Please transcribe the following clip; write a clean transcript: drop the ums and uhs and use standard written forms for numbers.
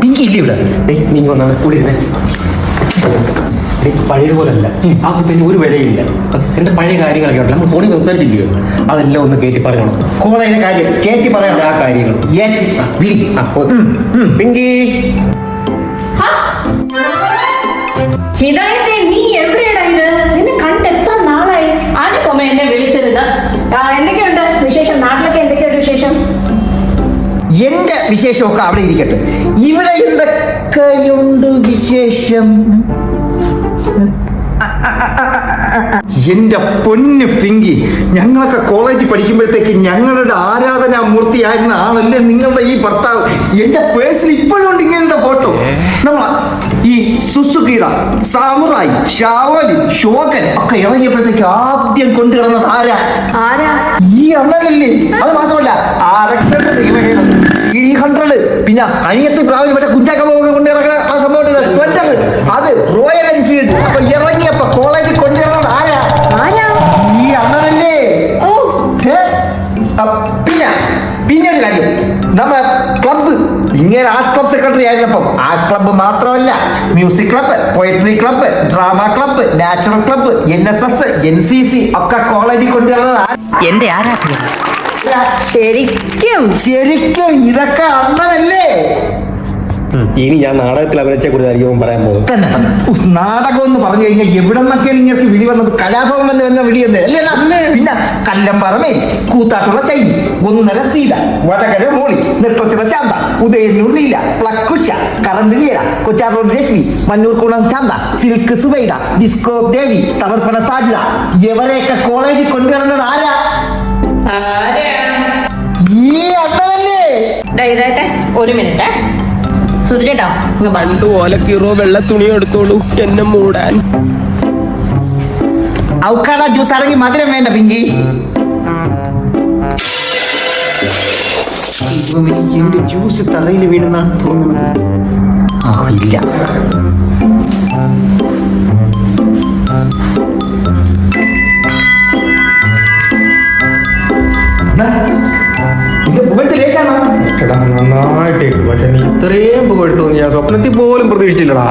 പിങ്കി ഇല്ല ഇവിടെ. നീ വന്നാണ് കൂടി പഴയതുപോലെ അല്ല. ആ പിന്നെ ഒരു വിലയില്ല. എന്റെ പഴയ കാര്യങ്ങളൊക്കെ ഉണ്ട്. നമ്മൾ ഫോണിൽ സംസാരിച്ചില്ലയോ, അതെല്ലാം ഒന്ന് കയറ്റി പറയണം. കോളേജിലെ കാര്യം കയറ്റി പറയണം. ആ കാര്യങ്ങൾ പിങ്കി. ഹിദായത്തെ, നീ എവിടെയാടാ ഇത്? നിന്നെ കണ്ട് എത്ര നാളായി? ആണിപ്പമ്മ എന്നെ വിളിച്ചത്. എന്തൊക്കെയുണ്ട് വിശേഷം? നാട്ടിലൊക്കെ എന്തൊക്കെയുണ്ട് വിശേഷം? എന്റെ വിശേഷമൊക്കെ അവിടെ ഇരിക്കട്ടെ. ഇവിടെ എന്തൊക്കെയുണ്ട് വിശേഷം? എന്റെ പൊന്ന് പിങ്കി, ഞങ്ങളൊക്കെ കോളേജിൽ പഠിക്കുമ്പോഴത്തേക്ക് ഞങ്ങളുടെ ആരാധനാമൂർത്തിയായിരുന്ന ആളല്ലേ നിങ്ങളുടെ ഈ ഭർത്താവ്. എന്റെ പേഴ്സിൽ ഇപ്പോഴും ഉണ്ട് ഇങ്ങനെ ഫോട്ടോ. നമ്മൾ ഈ സുസുക്കിയുടെ സാമുറായി, ഷാവലി, ഷോകൻ ഒക്കെ ഇറങ്ങിയപ്പോഴത്തേക്ക് ആദ്യം കൊണ്ടുകിടന്നത് ആരാ? ഈ അണ്ണനല്ലേ. അത് മാത്രമല്ല പിന്നെ അനിയത്തി പ്രാവിൽ മറ്റേ കുഞ്ചാക്ക കൊണ്ട് കിടക്കുന്ന ആ സംഭവം അത് റോയൽ എൻഫീൽഡ്. അപ്പൊ ഇറങ്ങിയപ്പോ കോളേജിൽ കൊണ്ടുവരണം ആരാ? ഈ അണ്ണനല്ലേ. പിന്നെ ഒരു കാര്യം, നമ്മുടെ ക്ലബ്ബ് ഇങ്ങനെ ആർട്സ് ക്ലബ് സെക്രട്ടറി ആയിരുന്നപ്പം ആർട്സ് ക്ലബ്ബ് മാത്രമല്ല, music club, poetry club, drama club, natural club, NSS, NCC ഒക്കെ കോളേജിൽ കൊണ്ടുവരുന്നത് എന്റെ ആരാധന. ശരിക്കും ഇതൊക്കെ അണ്ണനല്ലേ. ഇനി ഞാൻ നാടകത്തിൽ അഭിനയിച്ചെ കുറിച്ചായിരിക്കും പറയാൻ പോകുന്നത്. നാടകം എന്ന് പറഞ്ഞു കഴിഞ്ഞാൽ എവിടെ നിന്നൊക്കെയാണ് ഇങ്ങനെ വിളി വന്നത്? കലാഭവൻ എന്ന് വരുന്ന വിളി തന്നെ അല്ലേ? പിന്നെ കല്ലമ്പറമേ, കൂത്താട്ടുള്ള ചൈ, ഒന്നര സീത, വടകര മോളി, നെട്ടച്ചിറ ശാന്ത, ഉദയന്നൂർ പ്ലക്കുഷ, കറണ്ട് ലീല, കൊച്ചാറോഡ് രശ്മി, മന്നൂർകുളം ശാന്ത, സിൽക്ക് സുബൈദ, ഡിസ്കോ ദേവി, സമർപ്പണ സാജിത, ഇവരെയൊക്കെ കോളേജിൽ കൊണ്ടുവരുന്നത് ആരാ? ഈ അണ്ണനല്ലേ. ഒരു മിനിറ്റ് സുരജേട്ടാ, പണ്ട് ഓലക്കീറോ വെള്ള തുണി എടുത്തോളൂ എന്നെ മൂടാൻ. ഔക്കാട ജ്യൂസ് ആണെങ്കിൽ മധുരം വേണ്ട പിങ്കി. എന്റെ ജ്യൂസ് തലയിൽ വീണെന്നാണ് തോന്നുന്നത്. ഇല്ല. നന്നായിട്ട്, പക്ഷെ നീ ഇത്രയും പുകഴ്ത്തു ഞാൻ സ്വപ്നത്തിൽ പോലും പ്രതീക്ഷിച്ചില്ലടാ.